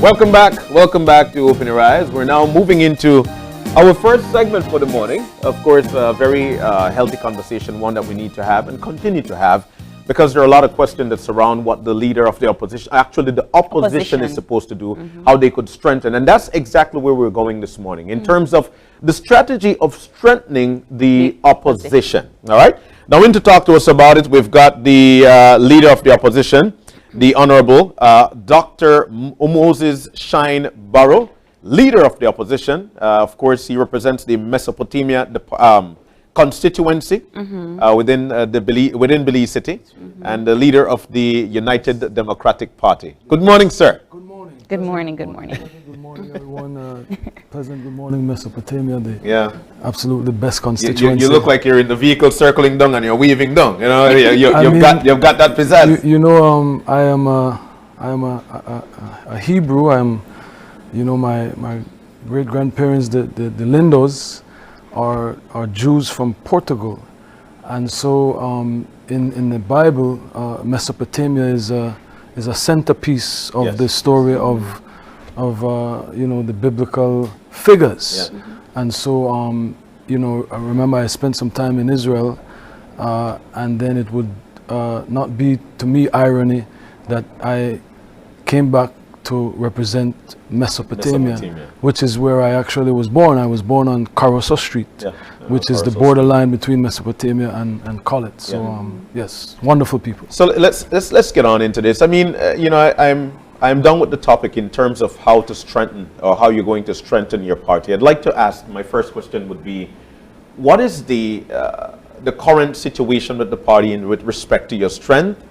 Welcome back to Open Your Eyes. We're now moving into our first segment for the morning. Of course, a very healthy conversation, one that we need to have and continue to have, because there are a lot of questions that surround what the leader of the opposition, actually the opposition is supposed to do, how they could strengthen. And that's exactly where we're going this morning, in terms of the strategy of strengthening the opposition. All right? Now, in to talk to us about it, we've got the leader of the opposition, the Honorable Dr. Moses Shyne Barrow, leader of the opposition. Of course, he represents the Mesopotamia constituency within Belize City, and the leader of the United Democratic Party. Good morning, sir. Good morning. Good morning. Good morning. Good morning, everyone. Pleasant good morning, Mesopotamia. The absolutely best constituency. You look like you're in the vehicle circling down and you're weaving down. You know, you've got that pizzazz. I am a Hebrew. My great grandparents, the Lindos, are Jews from Portugal, and so in the Bible, Mesopotamia is a centerpiece of the story of the biblical figures. And so I remember I spent some time in Israel, and then it would not be to me irony that I came back to represent Mesopotamia, which is where I actually was born. I was born on Carousel Street, which is the borderline between Mesopotamia and Collet. So yes, wonderful people. So let's get on into this. I mean, I'm done with the topic in terms of how to strengthen, or how you're going to strengthen your party. I'd like to ask, my first question would be, what is the current situation with the party with respect to your strength,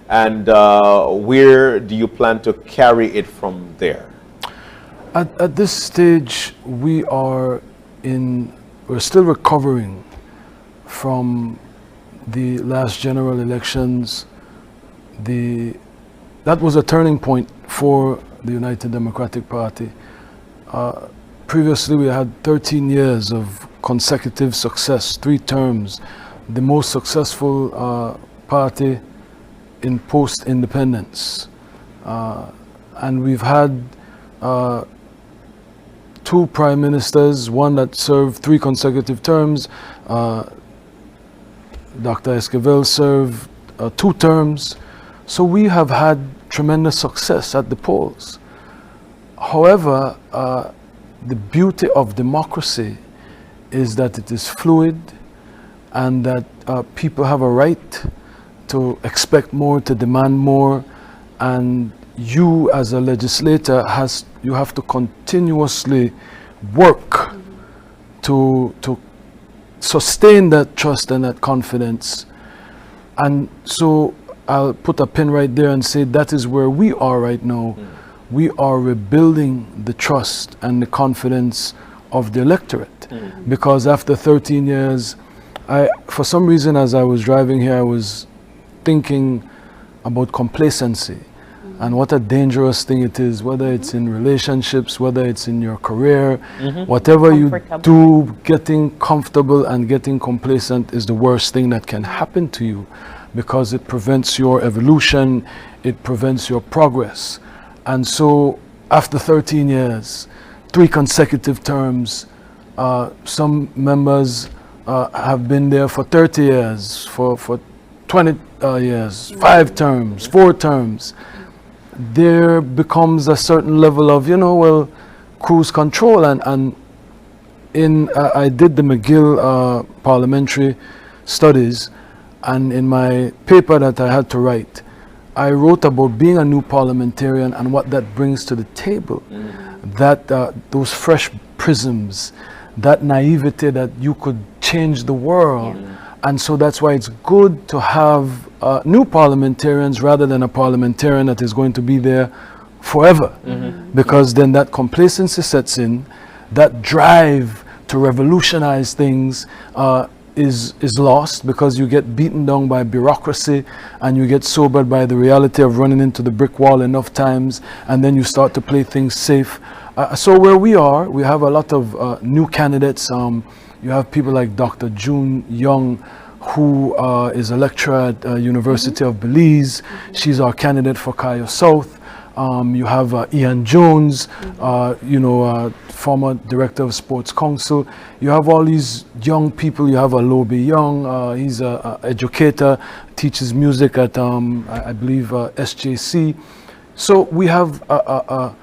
and where do you plan to carry it from there? At this stage, we're still recovering from the last general elections. That was a turning point for the United Democratic Party. Previously, we had 13 years of consecutive success, 3 terms, the most successful party in post-independence. And we've had 2 prime ministers, one that served 3 consecutive terms. Dr. Esquivel served 2 terms. So we have had tremendous success at the polls. However, the beauty of democracy is that it is fluid, and that people have a right to expect more, to demand more, and you as a legislator you have to continuously work to sustain that trust and that confidence. And so I'll put a pin right there and say that is where we are right now. We are rebuilding the trust and the confidence of the electorate, because after 13 years, for some reason, as I was driving here, I was thinking about complacency and what a dangerous thing it is, whether it's in relationships, whether it's in your career, whatever you do, getting comfortable and getting complacent is the worst thing that can happen to you, because it prevents your evolution, it prevents your progress. And so after 13 years, 3 consecutive terms, some members have been there for 30 years, for 20 years, 5 terms, 4 terms. There becomes a certain level of, cruise control. And I did the McGill parliamentary studies, and in my paper that I had to write, I wrote about being a new parliamentarian and what that brings to the table. That those fresh prisms, that naivety that you could change the world. And so that's why it's good to have new parliamentarians rather than a parliamentarian that is going to be there forever. Because then that complacency sets in, that drive to revolutionize things is lost, because you get beaten down by bureaucracy and you get sobered by the reality of running into the brick wall enough times, and then you start to play things safe. So where we are, we have a lot of new candidates. You have people like Dr. June Young, who is a lecturer at University of Belize. She's our candidate for Cayo South. You have Ian Jones, former director of Sports Council. You have all these young people. You have Alobi Young. He's an educator, teaches music at, I believe, SJC. So we have a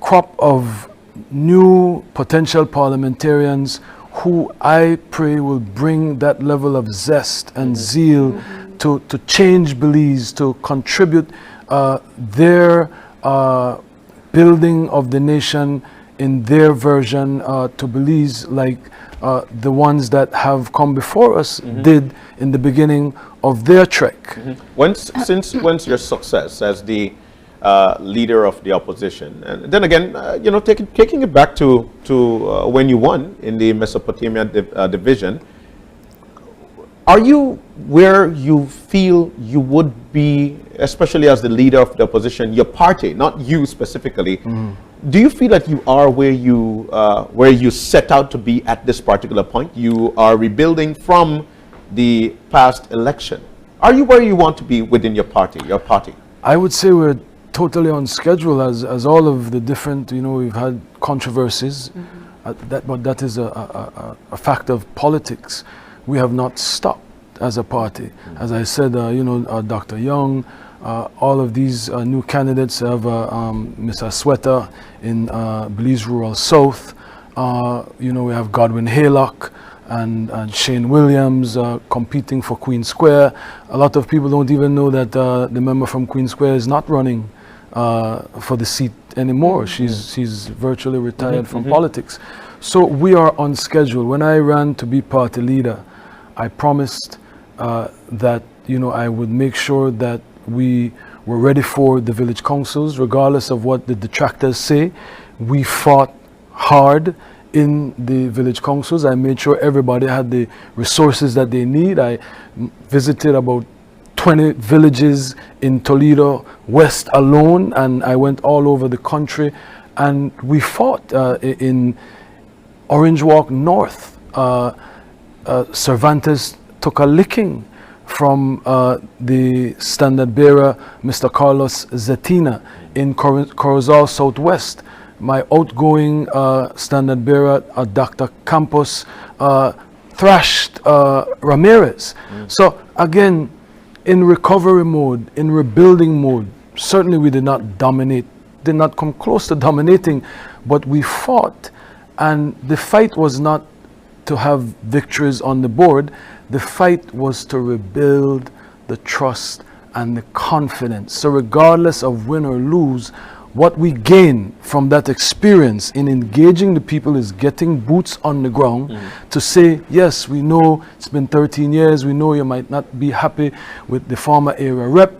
crop of new potential parliamentarians who I pray will bring that level of zest and zeal to change Belize, to contribute their building of the nation in their version to Belize, like the ones that have come before us did in the beginning of their trek. When's your success as the leader of the opposition? And then again, taking it back to when you won in the Mesopotamia division, are you where you feel you would be, especially as the leader of the opposition, your party, not you specifically? Do you feel that you are where you set out to be at this particular point? You are rebuilding from the past election. Are you where you want to be within your party? I would say we're totally on schedule, as all of the different, we've had controversies, but that is a fact of politics. We have not stopped as a party. As I said, Dr. Young, all of these new candidates have Ms. Asweta in Belize Rural South. We have Godwin Haylock and Shane Williams competing for Queen Square. A lot of people don't even know that the member from Queen Square is not running for the seat anymore. She's virtually retired from politics. So we are on schedule. When I ran to be party leader, I promised that I would make sure that we were ready for the village councils, regardless of what the detractors say. We fought hard in the village councils. I made sure everybody had the resources that they need. I visited about 20 villages in Toledo West alone, and I went all over the country, and we fought in Orange Walk North. Cervantes took a licking from the standard bearer, Mr. Carlos Zetina, in Corozal Southwest. My outgoing standard bearer, Dr. Campos, thrashed Ramirez. So again, in recovery mode, in rebuilding mode, certainly we did not dominate, did not come close to dominating, but we fought. And the fight was not to have victories on the board. The fight was to rebuild the trust and the confidence. So regardless of win or lose, what we gain from that experience in engaging the people is getting boots on the ground to say, yes, we know it's been 13 years, we know you might not be happy with the former area rep,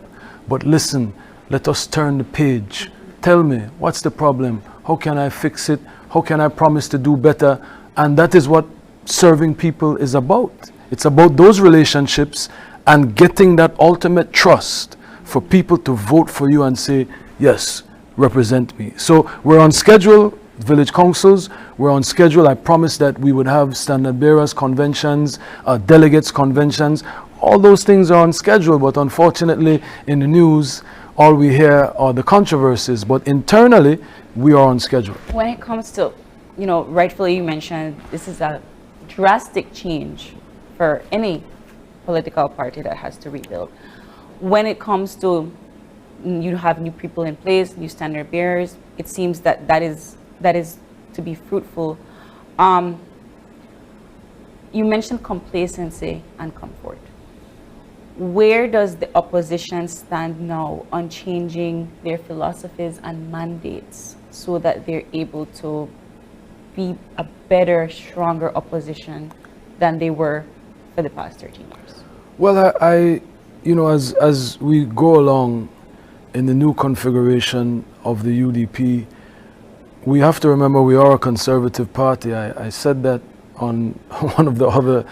but listen, let us turn the page. Tell me, what's the problem? How can I fix it? How can I promise to do better? And that is what serving people is about. It's about those relationships and getting that ultimate trust for people to vote for you and say, yes, represent me. So we're on schedule, village councils, we're on schedule. I promised that we would have standard bearers conventions, delegates conventions. All those things are on schedule, but unfortunately in the news, all we hear are the controversies, but internally, we are on schedule. When it comes to, rightfully you mentioned, this is a drastic change for any political party that has to rebuild. When it comes to you have new people in place, new standard bearers, it seems that is to be fruitful. You mentioned complacency and comfort. Where does the opposition stand now on changing their philosophies and mandates so that they're able to be a better, stronger opposition than they were for the past 13 years? Well, I as we go along in the new configuration of the UDP, we have to remember we are a conservative party. I said that on one of the other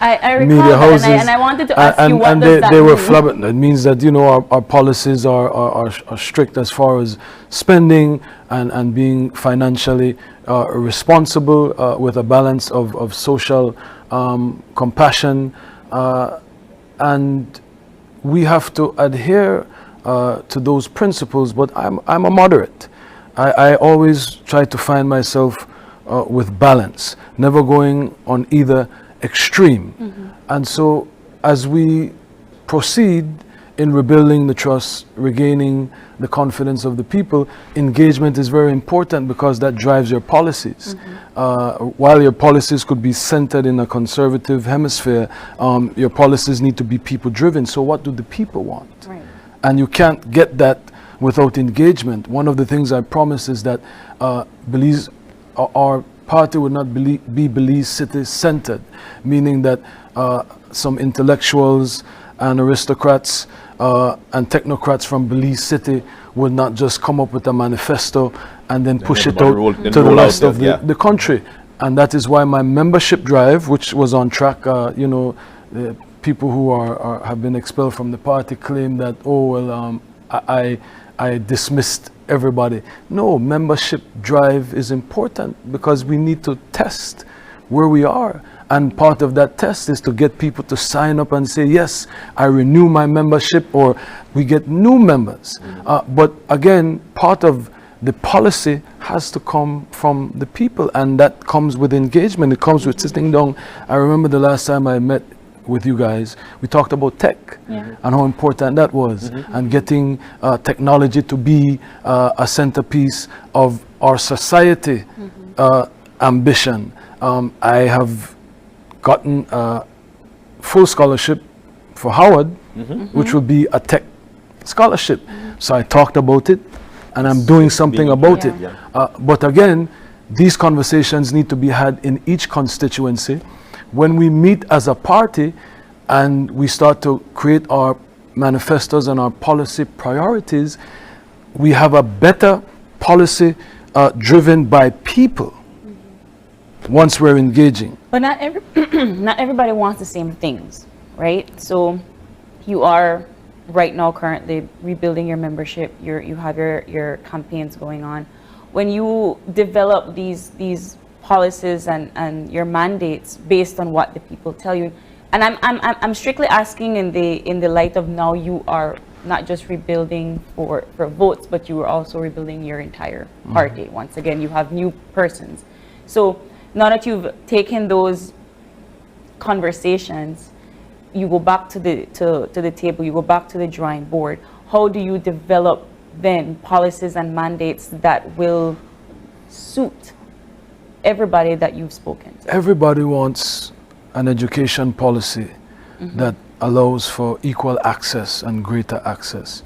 media houses. And I wanted to ask you, what does that they mean? were flabbergasted. It means that, our policies are strict as far as spending and being financially responsible with a balance of social compassion. And we have to adhere to those principles, but I'm a moderate. I always try to find myself with balance, never going on either extreme. And so as we proceed in rebuilding the trust, regaining the confidence of the people, engagement is very important because that drives your policies. While your policies could be centered in a conservative hemisphere, your policies need to be people driven. So what do the people want? Right. And you can't get that without engagement. One of the things I promise is that Belize, our party would not be Belize city centered, meaning that some intellectuals and aristocrats and technocrats from Belize City would not just come up with a manifesto and then push it out to the rest of the country. And that is why my membership drive, which was on track, the people who have been expelled from the party claim that, I dismissed everybody. No, membership drive is important because we need to test where we are. And part of that test is to get people to sign up and say, yes, I renew my membership, or we get new members. But again, part of the policy has to come from the people, and that comes with engagement. It comes with sitting down. I remember the last time I met with you guys, we talked about tech and how important that was, and getting technology to be a centerpiece of our society ambition. I have gotten a full scholarship for Howard, which will be a tech scholarship. So I talked about it, and I'm doing something about it. But again, these conversations need to be had in each constituency. When we meet as a party and we start to create our manifestos and our policy priorities, we have a better policy driven by people once we're engaging. But not everybody wants the same things, right? So you are right now currently rebuilding your membership. You have your campaigns going on. When you develop these policies and your mandates based on what the people tell you, and I'm strictly asking in the light of now you are not just rebuilding for votes, but you are also rebuilding your entire party. Once again, you have new persons. So now that you've taken those conversations, you go back to the table, you go back to the drawing board. How do you develop then policies and mandates that will suit everybody that you've spoken to? Everybody wants an education policy that allows for equal access and greater access.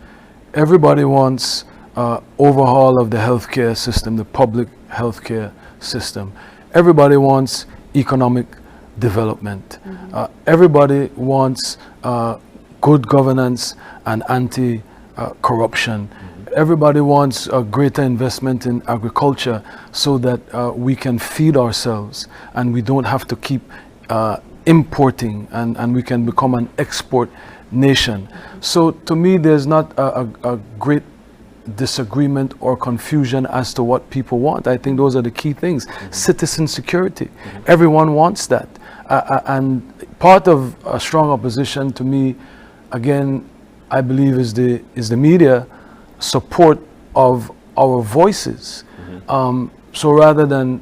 Everybody wants overhaul of the healthcare system, the public healthcare system. Everybody wants economic development. Everybody wants good governance and anti-corruption. Everybody wants a greater investment in agriculture so that we can feed ourselves and we don't have to keep importing, and we can become an export nation. So to me, there's not a great disagreement or confusion as to what people want. I think those are the key things. Citizen security. Everyone wants that. And part of a strong opposition to me, again, I believe is the media support of our voices. So rather than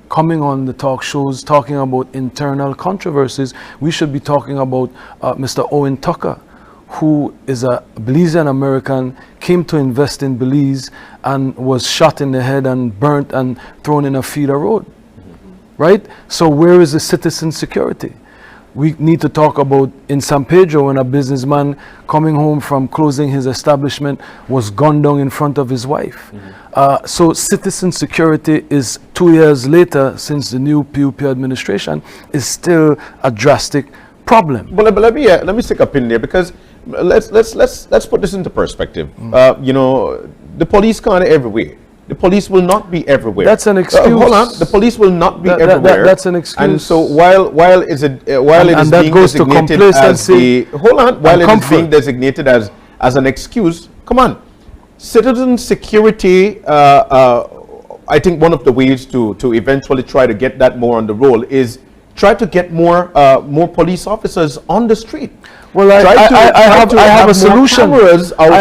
coming on the talk shows talking about internal controversies, we should be talking about Mr. Owen Tucker, who is a Belizean American, came to invest in Belize and was shot in the head and burnt and thrown in a feeder road. Right? So where is the citizen security? We need to talk about in San Pedro when a businessman coming home from closing his establishment was gunned down in front of his wife. So citizen security is 2 years later, since the new PUP administration, is still a drastic problem. But let me stick a pin there, because let's put this into perspective. The police can't everywhere. The police will not be everywhere. That's an excuse. Hold on. The police will not be everywhere. That's an excuse. And so while it is being designated as being designated as an excuse, come on, citizen security. I think one of the ways to eventually try to get that more on the roll is Try to get more police officers on the street. Well, I have a solution. Cameras out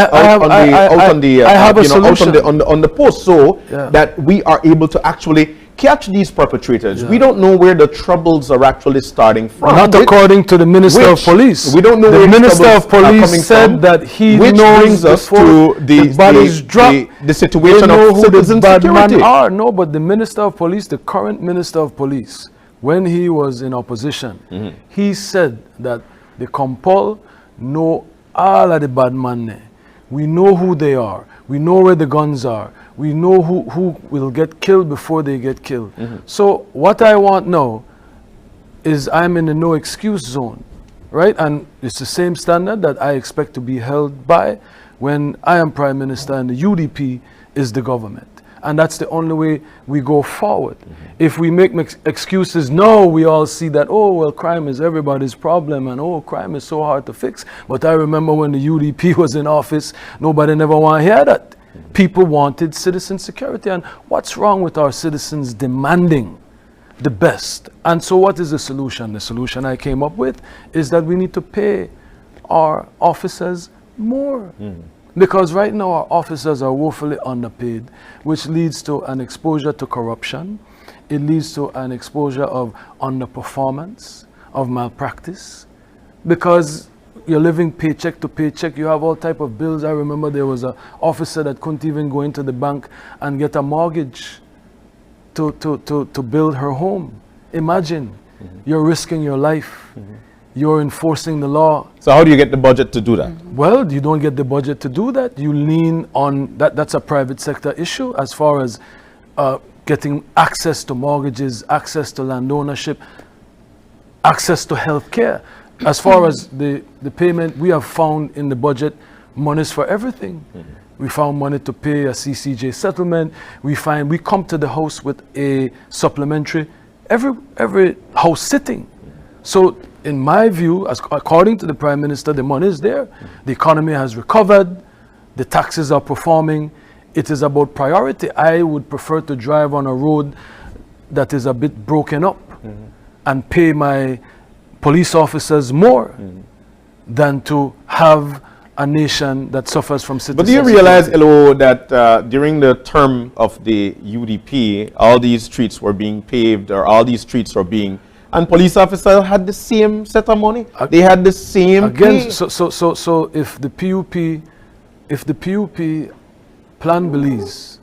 on the post, so that we are able to actually catch these perpetrators. We don't know where the troubles are actually starting from. Not according to the Minister of Police. We don't know the where Minister of Police said that he which knows brings us to the situation of citizen security. No, but the Minister of Police, the current Minister of Police, when he was in opposition, he said that the Compol know all of the bad men. We know who they are. We know where the guns are. We know who will get killed before they get killed. So what I want now is I'm in the no excuse zone, right? And it's the same standard that I expect to be held by when I am Prime Minister and the UDP is the government. And that's the only way we go forward. If we make excuses, no, we all see that, oh, well, crime is everybody's problem, and oh, crime is so hard to fix. But I remember when the UDP was in office, nobody never want to hear that. People wanted citizen security. And what's wrong with our citizens demanding the best? And so what is the solution? The solution I came up with is that we need to pay our officers more. Because right now our officers are woefully underpaid, which leads to an exposure to corruption. It leads to an exposure of underperformance, of malpractice, because you're living paycheck to paycheck. You have all type of bills. I remember there was an officer that couldn't even go into the bank and get a mortgage to build her home. Imagine, you're risking your life. You're enforcing the law. So how do you get the budget to do that? Well, you don't get the budget to do that. You lean on that. That's a private sector issue as far as getting access to mortgages, access to land ownership, access to health care. As far as the payment, we have found in the budget monies for everything. We found money to pay a CCJ settlement. We come to the house with a supplementary every house sitting. So in my view, according to the Prime Minister, the money is there. The economy has recovered. The taxes are performing. It is about priority. I would prefer to drive on a road that is a bit broken up and pay my police officers more than to have a nation that suffers from citizen. But do you realize, Elo, that during the term of the UDP, all these streets were being paved, or all these streets were being, and police officers had the same set of money. They had the same again. So if the PUP Plan Belize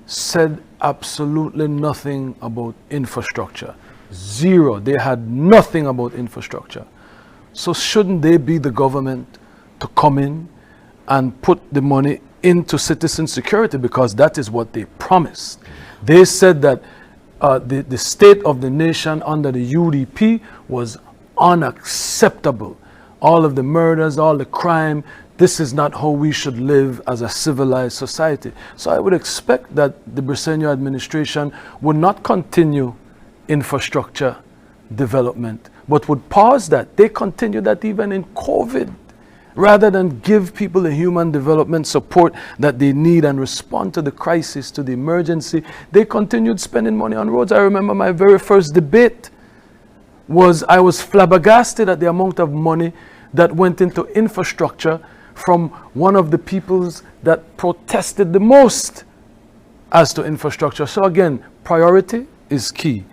said absolutely nothing about infrastructure, zero. They had nothing about infrastructure. So shouldn't they be the government to come in and put the money into citizen security, because that is what they promised. They said that the state of the nation under the UDP was unacceptable. All of the murders, all the crime, this is not how we should live as a civilized society. So I would expect that the Briceño administration would not continue infrastructure development, but would pause that. They continue that even in COVID. Rather than give people the human development support that they need and respond to the crisis, to the emergency, they continued spending money on roads. I remember my very first debate I was flabbergasted at the amount of money that went into infrastructure from one of the peoples that protested the most as to infrastructure. So again, priority is key.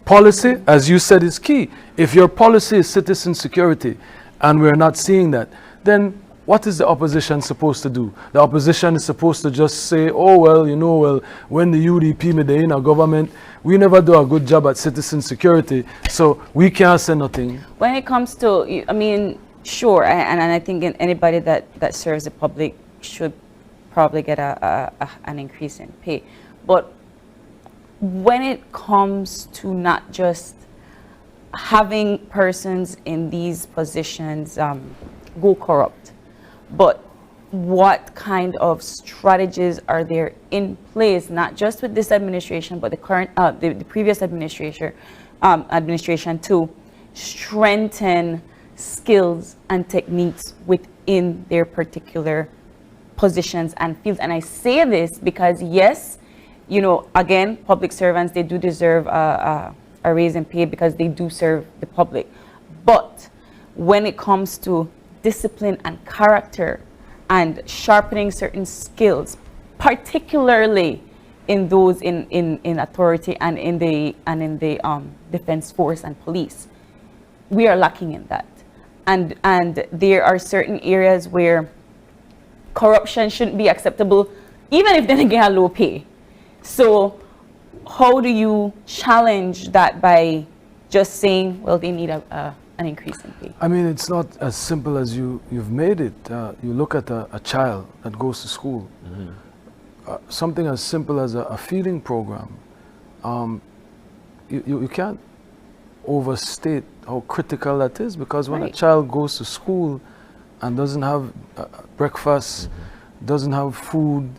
Policy, as you said, is key. If your policy is citizen security and we're not seeing that, then what is the opposition supposed to do? The opposition is supposed to just say, oh, well, when the UDP made in our government, we never do a good job at citizen security, so we can't say nothing. When it comes to, I mean, sure, and I think anybody that serves the public should probably get an increase in pay. But when it comes to not just having persons in these positions go corrupt, but what kind of strategies are there in place, not just with this administration, but the current, the previous administration to strengthen skills and techniques within their particular positions and fields? And I say this because, yes, you know, again, public servants, they do deserve a a raise in pay because they do serve the public. But when it comes to discipline and character and sharpening certain skills, particularly in those in authority and in the defense force and police, we are lacking in that. And there are certain areas where corruption shouldn't be acceptable, even if they get a low pay. So how do you challenge that by just saying, well, they need an increase in pay? I mean, it's not as simple as you've made it. You look at a child that goes to school, something as simple as a feeding program. You can't overstate how critical that is, because when a child goes to school and doesn't have breakfast, doesn't have food,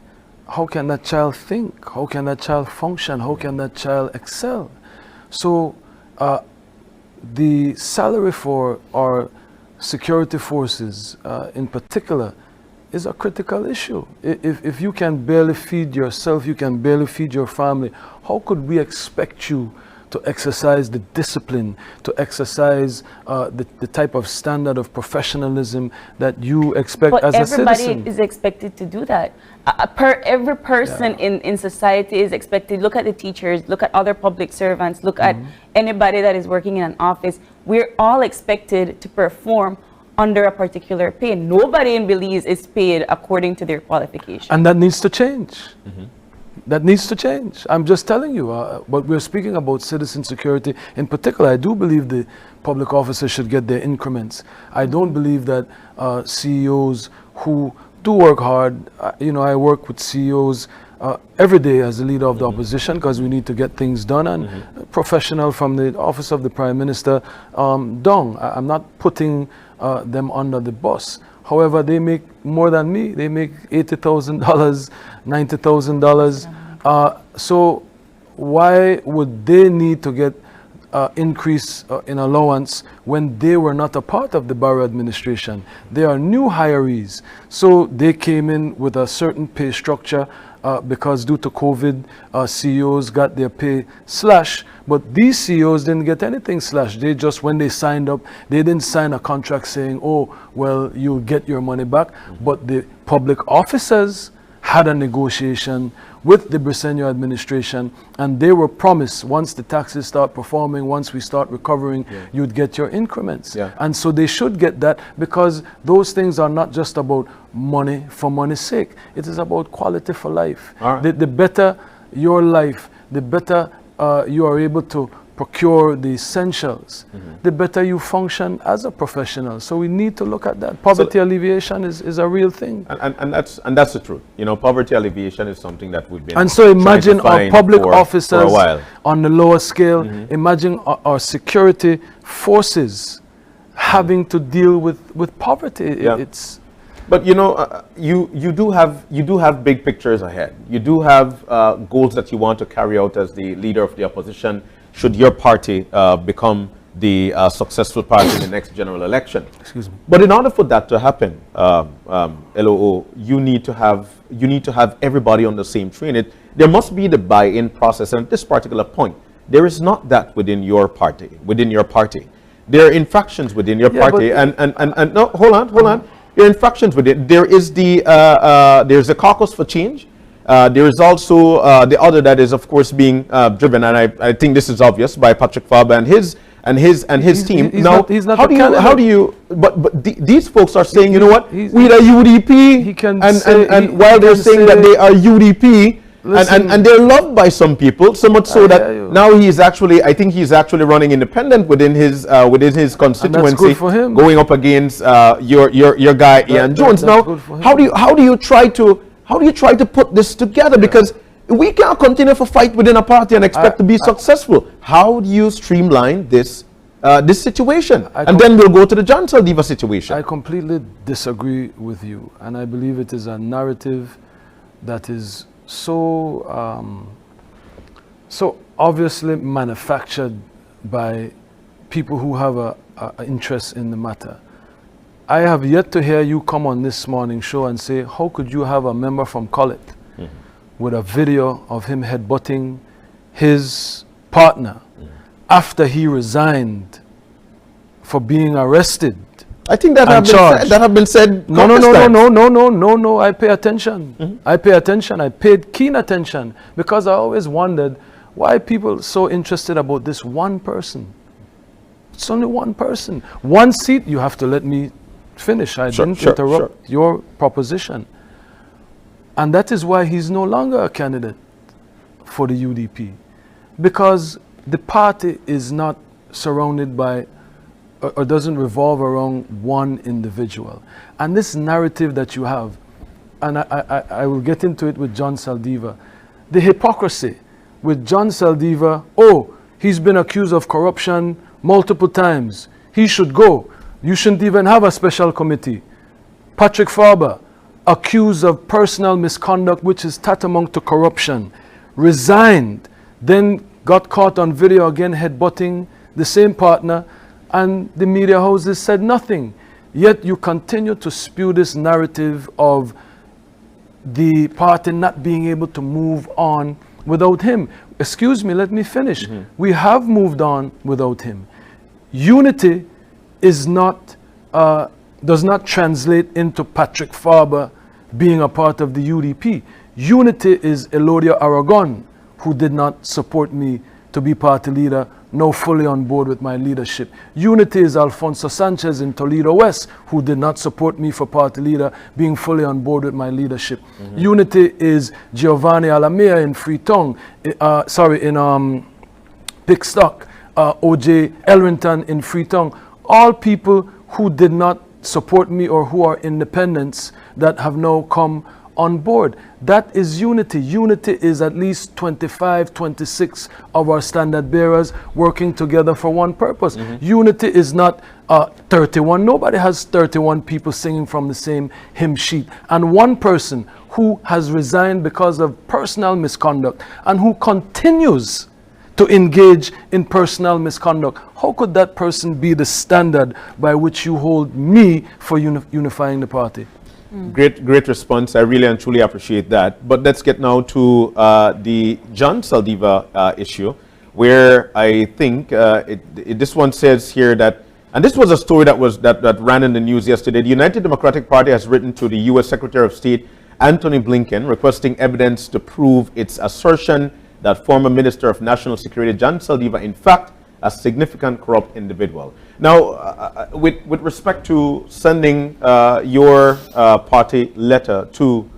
how can that child think? How can that child function? How can that child excel? So the salary for our security forces in particular is a critical issue. If you can barely feed yourself, you can barely feed your family, how could we expect you to exercise the discipline, to exercise the type of standard of professionalism that you expect as a citizen? But everybody is expected to do that. Every person in society is expected. Look at the teachers, look at other public servants, look at anybody that is working in an office. We're all expected to perform under a particular pay. Nobody in Belize is paid according to their qualification. And that needs to change. That needs to change. I'm just telling you, but we're speaking about citizen security. In particular, I do believe the public officers should get their increments. I don't believe that CEOs who do work hard, I work with CEOs every day as the leader of the opposition, because we need to get things done, and professional from the office of the Prime Minister down. I'm not putting them under the bus. However, they make more than me. They make $80,000, $90,000. So why would they need to get increase in allowance when they were not a part of the Barrow administration? They are new hirees. So they came in with a certain pay structure because due to COVID, CEOs got their pay slashed. But these CEOs didn't get anything slashed. They just, when they signed up, they didn't sign a contract saying, oh, well, you'll get your money back. But the public officers had a negotiation with the Briceño administration, and they were promised once the taxes start performing, once we start recovering, you'd get your increments. And so they should get that, because those things are not just about money for money's sake. It is about quality for life. The better your life, the better you are able to procure the essentials, the better you function as a professional. So we need to look at that. Poverty alleviation is a real thing. And that's the truth. Poverty alleviation is something that we've been And so imagine our public for officers a while. On the lower scale. Imagine our security forces having to deal with poverty. It's But you do have big pictures ahead. You do have goals that you want to carry out as the leader of the opposition, should your party become the successful party in the next general election. Excuse me. But in order for that to happen, LOO, you need to have everybody on the same train. There must be the buy-in process, and at this particular point, there is not that within your party. There are infractions within your party, and no, hold on. There are infractions within. There is there's the caucus for change. There is also the other that is, of course, being driven, and I think this is obvious, by Patrick Faber and his team. He's not how do you? But these folks are saying, you know what? We are UDP, and while they're saying that they are UDP. And they're loved by some people, so much so that now I think he's actually running independent within his constituency, going up against your guy Ian Jones. Now, how do you try to put this together? Because we can't continue to fight within a party and expect to be successful. How do you streamline this situation? And then we'll go to the John Saldivar situation. I completely disagree with you, and I believe it is a narrative that is so obviously manufactured by people who have a interest in the matter. I have yet to hear you come on this morning show and say, how could you have a member from Collet with a video of him headbutting his partner after he resigned for being arrested. I think that And have been said. No, countless times. no. I pay attention. I pay attention. I paid keen attention because I always wondered why people so interested about this one person. It's only one person. One seat. You have to let me finish. I didn't interrupt your proposition. And that is why he's no longer a candidate for the UDP. Because the party is not surrounded by or doesn't revolve around one individual. And this narrative that you have, and I will get into it with John Saldivar, the hypocrisy with John Saldivar, oh, he's been accused of corruption multiple times. He should go. You shouldn't even have a special committee. Patrick Farber, accused of personal misconduct, which is tantamount to corruption, resigned, then got caught on video again headbutting the same partner, and the media houses said nothing. Yet you continue to spew this narrative of the party not being able to move on without him. Excuse me, let me finish. We have moved on without him. Unity is not, does not translate into Patrick Farber being a part of the UDP. Unity is Elodia Aragon, who did not support me to be party leader, now fully on board with my leadership. Unity is Alfonso Sanchez in Toledo West, who did not support me for party leader, being fully on board with my leadership. Unity is Giovanni Alamea in Freetown, in Pickstock, OJ Elrington in Freetown. All people who did not support me or who are independents that have now come on board. That is unity. Unity is at least 25, 26 of our standard bearers working together for one purpose. Unity is not 31. Nobody has 31 people singing from the same hymn sheet. And one person who has resigned because of personal misconduct and who continues to engage in personal misconduct, how could that person be the standard by which you hold me for unifying the party? Great response. I really and truly appreciate that. But let's get now to the John Saldivar issue, where I think this one says here that, and this was a story that ran in the news yesterday. The United Democratic Party has written to the U.S. Secretary of State Antony Blinken requesting evidence to prove its assertion that former Minister of National Security John Saldivar, in fact, a significant corrupt individual. Now, with respect to sending your party letter to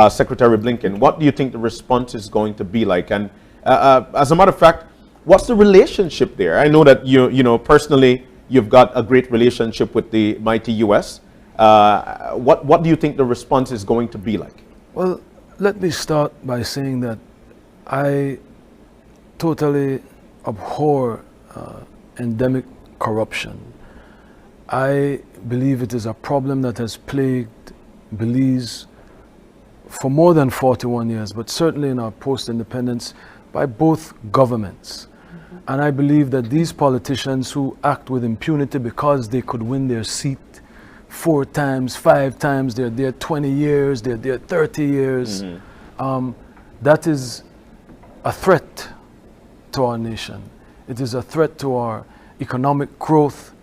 Secretary Blinken, what do you think the response is going to be like? And as a matter of fact, what's the relationship there? I know that you know personally you've got a great relationship with the mighty U.S. What do you think the response is going to be like? Well, let me start by saying that I totally abhor endemic corruption. I believe it is a problem that has plagued Belize for more than 41 years, but certainly in our post-independence by both governments. And I believe that these politicians who act with impunity because they could win their seat 4 times, 5 times, they're there 20 years, they're there 30 years, that is a threat to our nation. It is a threat to our economic growth,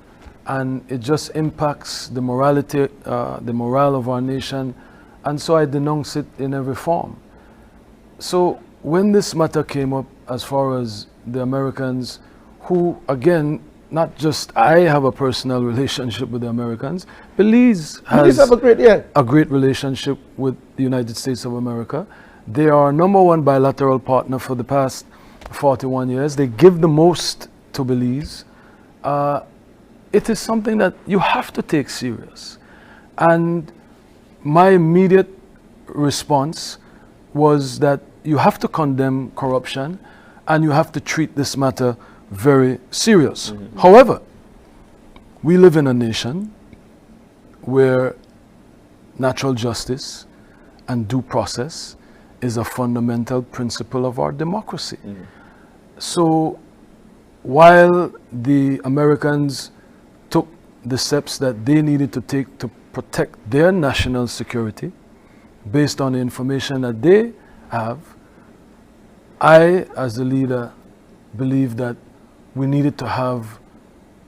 and it just impacts the morality, the morale of our nation, and so I denounce it in every form. So when this matter came up as far as the Americans, who again, not just I have a personal relationship with the Americans, Belize has have a great relationship with the United States of America. They are our #1 bilateral partner for the past 41 years. They give the most to Belize. It is something that you have to take serious. And my immediate response was that you have to condemn corruption and you have to treat this matter very serious. However, we live in a nation where natural justice and due process is a fundamental principle of our democracy. So while the Americans took the steps that they needed to take to protect their national security based on the information that they have, I, as the leader, believe that we needed to have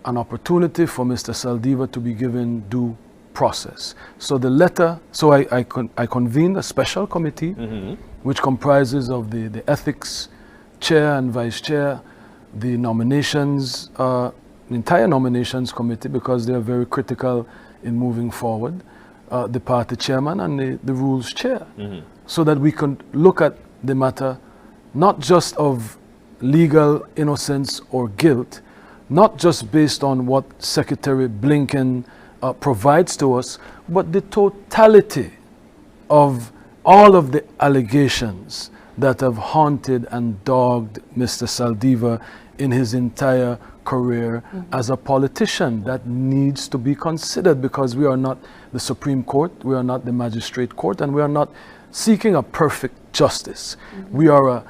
an opportunity for Mr. Saldivar to be given due process. So the letter, so I convened a special committee, which comprises of the ethics chair and vice chair, the nominations, the entire nominations committee, because they are very critical in moving forward, the party chairman and the rules chair, so that we can look at the matter not just of legal innocence or guilt, not just based on what Secretary Blinken provides to us, but the totality of all of the allegations that have haunted and dogged Mr. Saldivar in his entire career as a politician. That needs to be considered, because we are not the Supreme Court, we are not the Magistrate Court, and we are not seeking a perfect justice. We are an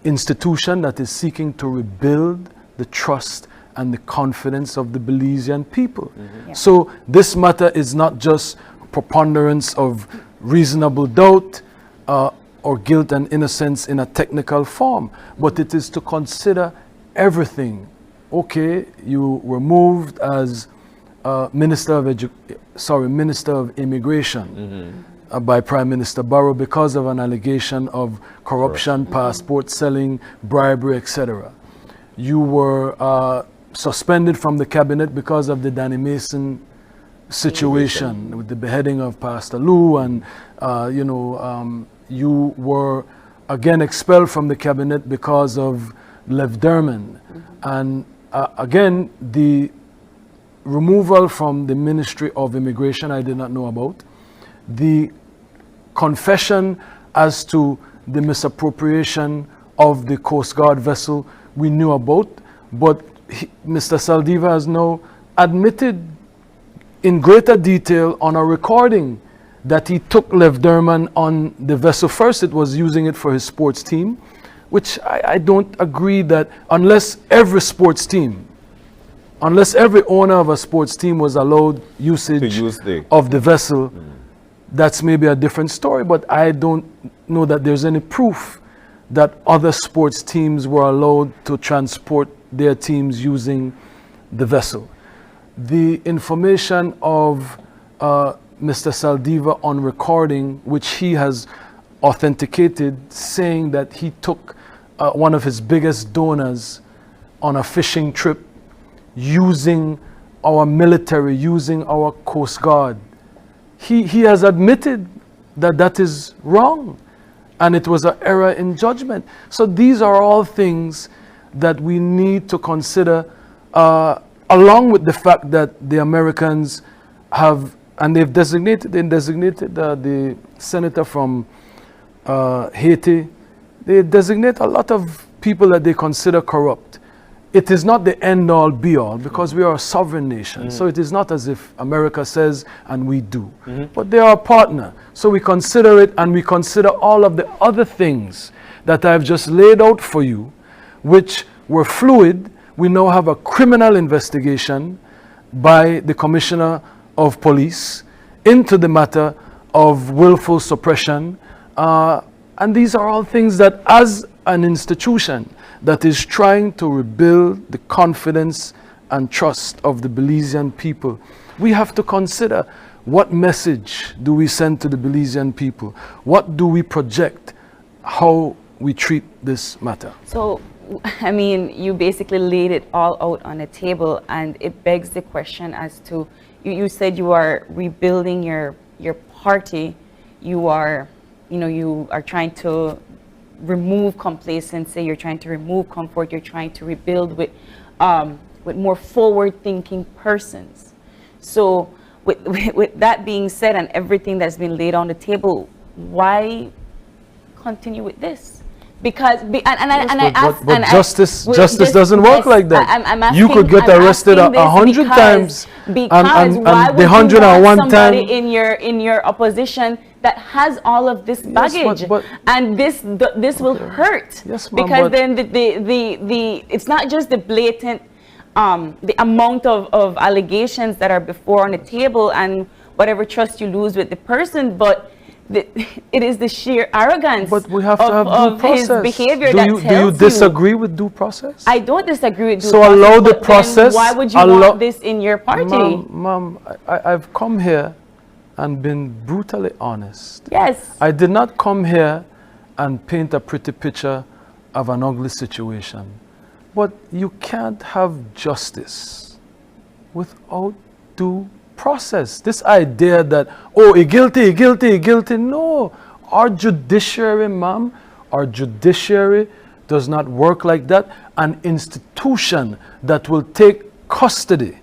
institution that is seeking to rebuild the trust and the confidence of the Belizean people. So this matter is not just preponderance of reasonable doubt or guilt and innocence in a technical form, but it is to consider everything. Okay, you were moved as Minister of Immigration by Prime Minister Barrow because of an allegation of corruption, passport selling, bribery, etc. You were suspended from the cabinet because of the Danny Mason situation with the beheading of Pastor Lou, and you were again expelled from the cabinet because of Lev Derman, and again the removal from the Ministry of Immigration I did not know about. The confession as to the misappropriation of the Coast Guard vessel we knew about, but Mr. Saldivar has now admitted in greater detail on a recording that he took Lev Derman on the vessel. First, it was using it for his sports team, which I don't agree that unless every sports team, unless every owner of a sports team was allowed usage of the vessel, that's maybe a different story, but I don't know that there's any proof that other sports teams were allowed to transport their teams using the vessel. The information of Mr. Saldivar on recording, which he has authenticated, saying that he took one of his biggest donors on a fishing trip using our military, using our Coast Guard. He has admitted that that is wrong, and it was an error in judgment. So these are all things that we need to consider, along with the fact that the Americans have, and they've designated the senator from Haiti. They designate a lot of people that they consider corrupt. It is not the end-all, be-all, because we are a sovereign nation. So it is not as if America says and we do. But they are a partner. So we consider it, and we consider all of the other things that I've just laid out for you, which were fluid. We now have a criminal investigation by the Commissioner of Police into the matter of willful suppression. And these are all things that, as an institution that is trying to rebuild the confidence and trust of the Belizean people, we have to consider, what message do we send to the Belizean people? What do we project? How we treat this matter? So, I mean, you basically laid it all out on the table, and it begs the question as to, you said you are rebuilding your party. You are trying to remove complacency, you're trying to remove comfort, you're trying to rebuild with more forward-thinking persons. So with that being said, and everything that's been laid on the table, why continue with this? Because justice doesn't work like that. You could get arrested 100 times, and the 101 time in your opposition that has all of this baggage, and this will hurt. Yes, because then it's not just the blatant the amount of allegations that are before on the table and whatever trust you lose with the person, but it is the sheer arrogance But we have to have due of his process. behavior do that you, tells do you disagree with due process? I don't disagree with due So process. allow the but then process, why would you allow- want this in your party? Ma'am, I've come here and been brutally honest. Yes. I did not come here and paint a pretty picture of an ugly situation. But you can't have justice without due process. This idea that, oh, he guilty, guilty, guilty. No, our judiciary, ma'am, our judiciary does not work like that. An institution that will take custody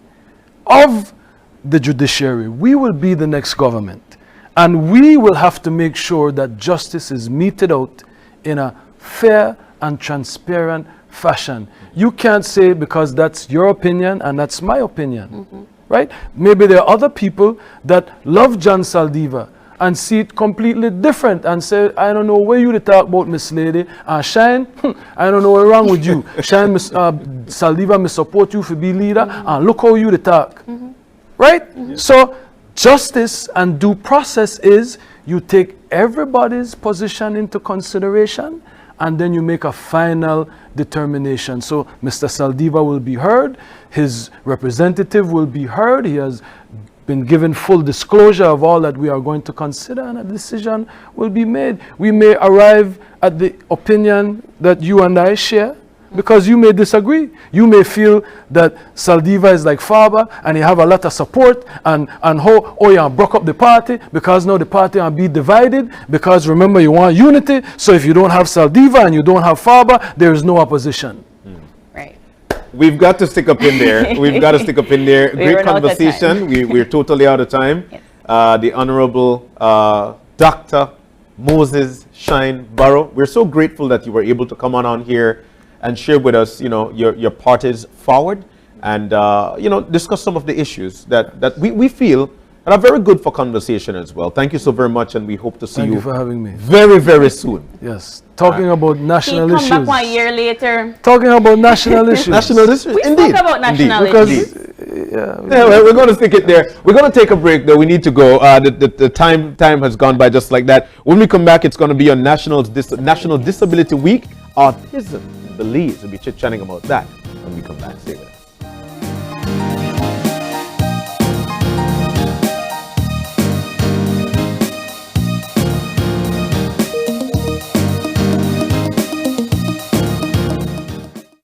of the judiciary, we will be the next government. And we will have to make sure that justice is meted out in a fair and transparent fashion. You can't say because that's your opinion and that's my opinion. Right? Maybe there are other people that love John Saldivar and see it completely different and say, I don't know where you to talk about Miss Lady. Shyne, I don't know what's wrong with you. Shyne, Saldivar, me support you for be leader. And look how you to talk. Right? So justice and due process is you take everybody's position into consideration and then you make a final determination. So Mr. Saldivar will be heard, his representative will be heard, he has been given full disclosure of all that we are going to consider, and a decision will be made. We may arrive at the opinion that you and I share, because you may disagree. You may feel that Saldivar is like Faber and he have a lot of support and how, oh yeah, broke up the party because now the party will be divided because remember you want unity. So if you don't have Saldivar and you don't have Faber, there is no opposition. Right. We've got to stick up in there. We've got to stick up in there. Great run out of conversation. We're totally out of time. Yes. The Honorable Dr. Moses Shyne Barrow, we're so grateful that you were able to come on here and share with us, you know, your party's forward and, you know, discuss some of the issues that we feel and are very good for conversation as well. Thank you so very much, and we hope to see Thank you for having me. very, very soon. Yes, talking about He national come issues. back 1 year later. Talking about national issues. National issues, We indeed. spoke about national Because issues. Yeah, well, we're going to stick it there. We're going to take a break, though. We need to go. The time has gone by just like that. When we come back, it's going to be on National Disability Week, Autism in Belize. We'll be chit-chatting about that when we come back. Stay with us.